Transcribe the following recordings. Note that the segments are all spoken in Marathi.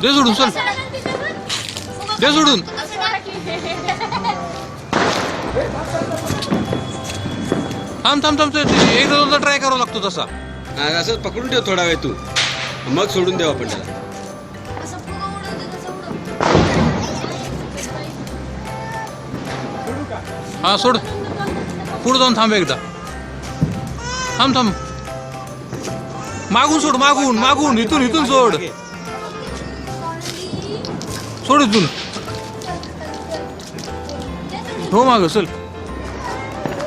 दे सोडून चल, दे सोडून. थांब थांब थांब, एकदा दोनदा ट्राय करावा लागतो तसा. असं पकडून ठेव थोडा वेळ तू, मग सोडून देऊ आपण त्याला. हा सोड, पुढे जाऊन थांब एकदा. थांब थांब, मागून सोड, मागून मागून, इथून इथून सोड, सोड इथून. हो माग चल.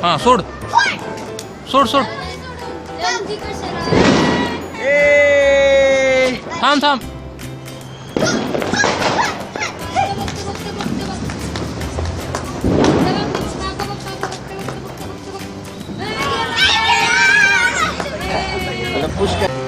हा सोड सोड सोड. थांब थांब. पुश कर.